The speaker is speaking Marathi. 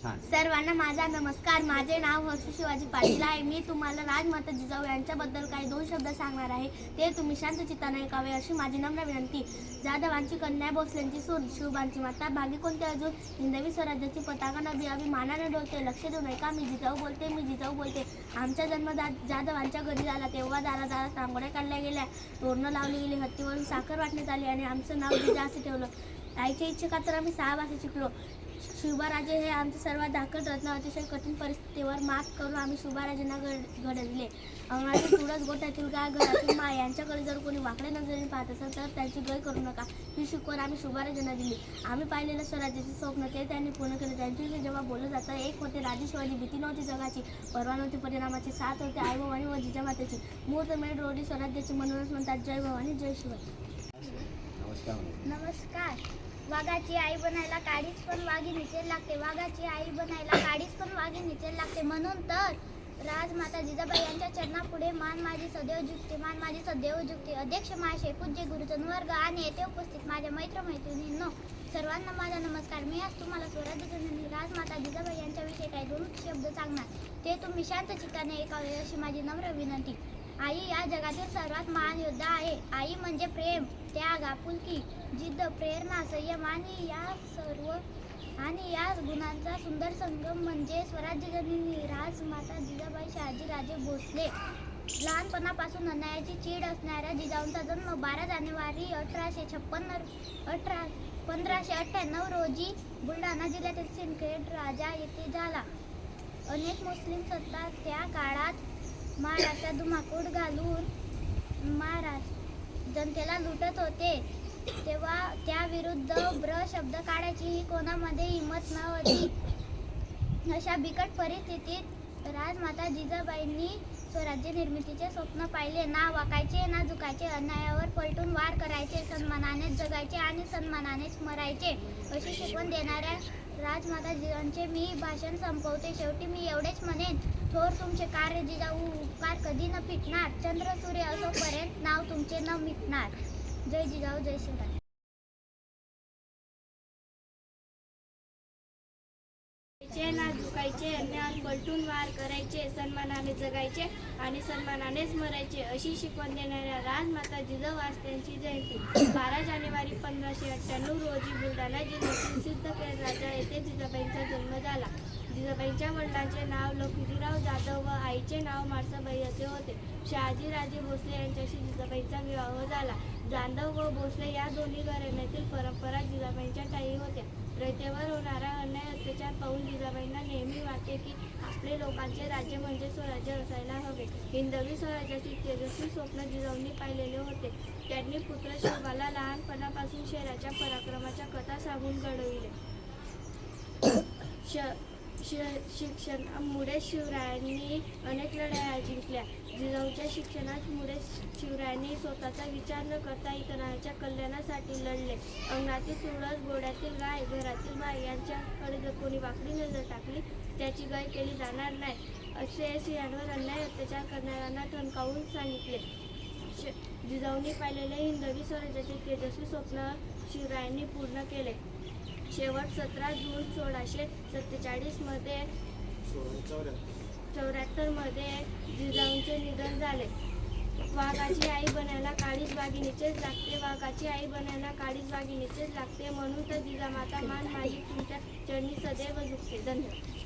सर्वांना माझा नमस्कार. माझे नाव हर्ष शिवाजी पाटील आहे. मी तुम्हाला राजमाता जिजाऊ यांच्याबद्दल काही 2 शब्द सांगणार आहे. ते तुम्ही शांत चित्ताने ऐकावे अशी माझी नम्र विनंती. जाधवांची कन्या, भोसलेंची सूर, शिवबांची माता, भागी कोणते अजून, हिंदवी स्वराज्याची पताका नभी अभिमानाने डोलते. लक्ष देऊन ऐका, मी जिजाऊ बोलते, मी जिजाऊ बोलते. आमचा जन्म जाधवांच्या घरी झाला. तेव्हा दारादारात रांगोळ्या काढल्या गेल्या, तोरणं लावली गेली, हत्तीवरून साखर वाटण्यात आली आणि आमचं नाव जिजा असं ठेवलं. आईच्या इच्छेखातर आम्ही 6 भाषा शिकलो. शिवबाराजे हे आमचे सर्वात धाकट रत्न. अतिशय कठीण परिस्थितीवर मात करून आम्ही शिवबाराजेंना घडविले. अंगणातील तुळस, गोठ्यातील गाय, घरातील माय यांच्याकडे जर कोणी वाकड्या नजरेने पाहत असेल तर त्यांची गय करू नका. ही शिकवण आम्ही शिवबाराजेंना दिली. आम्ही पाहिलेलं स्वराज्याचे स्वप्न ते त्यांनी पूर्ण केले. त्यांच्याविषयी जेव्हा बोललं जातं, एक होते राजे शिवाजी. भीती नव्हती जगाची, परवा नव्हती परिणामाची. 7 होते आई भवानी व जिजामातेची. मुहूर्तमेढ रोडी स्वराज्याची. म्हणूनच म्हणतात जय भवानी जय शिवाजी. नमस्कार. वाघाची आई बनायला काडीच पण वाघिणीचे लागते. वाघाची आई बनायला काडीच पण वाघिणीचे लागते. म्हणून तर राजमाता जिजाबाई यांच्या चरणापुढे मान माझी सदैव झुकते, मान माझी सदैव झुकते. अध्यक्ष महाशय, पूज्य गुरुजन वर्ग आणि येथे उपस्थित माझ्या मैत्रिणींनो, सर्वांना माझा नमस्कार. मी आज तुम्हाला स्वराज्यजननी राजमाता जिजाबाई यांच्याविषयी काही 2 शब्द सांगणार. ते तुम्ही शांत चित्ताने ऐकावे अशी माझी नम्र विनंती. आई या जगातील सर्वात महान योद्धा आहे. आई म्हणजे प्रेम, त्याग, आपुलकी, जिद्द, प्रेरणा, संयम आणि या गुणांचा सुंदर संगम म्हणजे स्वराज्यजननी राजमाता जिजाबाई शहाजीराजे भोसले. लहानपणापासून अन्यायाची चीड असणाऱ्या जिजाऊंचा जन्म 12 जानेवारी 1598 रोजी बुलढाणा जिल्ह्यातील सिंदखेड राजा येथे झाला. अनेक मुस्लिम सत्ता त्या काळात महाराष्ट्रात धुमाकूळ घालून जनतेला लुटत होते. तेव्हा त्याविरुद्ध शब्द काढायची कोणामध्ये हिंमत नव्हती. अशा बिकट परिस्थितीत राजमाता जिजाबाईंनी स्वराज्य निर्मितीचे स्वप्न पाहिले. ना वाकायचे ना झुकायचे, अन्यायावर पलटून वार करायचे, सन्मानानेच जगायचे आणि सन्मानानेच मरायचे अशी शिकवण देणाऱ्या राजमाता जिजाऊंचे मी भाषण संपवते. शेवटी मी एवढेच म्हणेन, थोर तुमचे कार्य जिजाऊ, उपकार कधी न फिटणार. चंद्र सूर्य असोपर्यंत नाव तुमचे न मिटणार. जय जिजाऊ जय शिवराय. ना झुकायचे, अन्यायावर पलटून वार करायचे, सन्मानाने जगायचे आणि सन्मानानेच मरायचे अशी शिकवण देणाऱ्या राजमाता जिजाऊ आज त्यांची जयंती. 12 जानेवारी 1598 रोजी बुलढाणा जिल्ह्यातील सिंदखेड राजा येथे जिजाबाईंचा जन्म झाला. जिजाबाईंच्या वडिलांचे नाव लखुजीराव जाधव व आईचे नाव माळसाबाई असे होते. शहाजीराजे भोसले यांच्याशी जिजाबाईंचा विवाह झाला. जाधव व भोसले या दोन्ही घराण्यातील परंपरा जिजाबाईंच्या ठायी होत्या. रयतेवर होणारा अन्याय अत्याचार पाहून जिजाबाईंना नेहमी वाटे की आपले लोकांचे राज्य म्हणजे स्वराज्य असायला हवे. हिंदवी स्वराज्याचे तेजस्वी स्वप्न जिजाऊंनी पाहिलेले होते. त्यांनी पुत्र शिवबाला लहानपणापासून शहराच्या पराक्रमाच्या कथा सांगून घडविले. शिक्षणामुळे शिवरायांनी अनेक लढाया जिंकल्या. जिजाऊंच्या शिक्षणामुळे शिवरायांनी स्वतःचा विचार न करता इतरांच्या कल्याणासाठी लढले. अंगणातील तुळस, गोठ्यातील गाय, घरातील माय यांच्याकडे जर कोणी वाकडी नजर टाकली त्याची गय केली जाणार नाही असे स्त्रियांवर अन्याय अत्याचार करणाऱ्यांना ठणकावून सांगितले. जिजाऊंनी पाहिलेले हिंदवी स्वराज्याचे तेजस्वी स्वप्न शिवरायांनी पूर्ण केले. शेवट 17 जून 1647 मध्ये 74 मध्ये जिजाऊंचे निधन झाले. वाघाची आई बनायला काळीच वाघिणीचेच लागते. वाघाची आई बनायला काळीच वाघिणीचेच लागते. म्हणून तर जिजामाता मान माझी तुमच्या चरणी सदैव झुकते. धन्यवाद.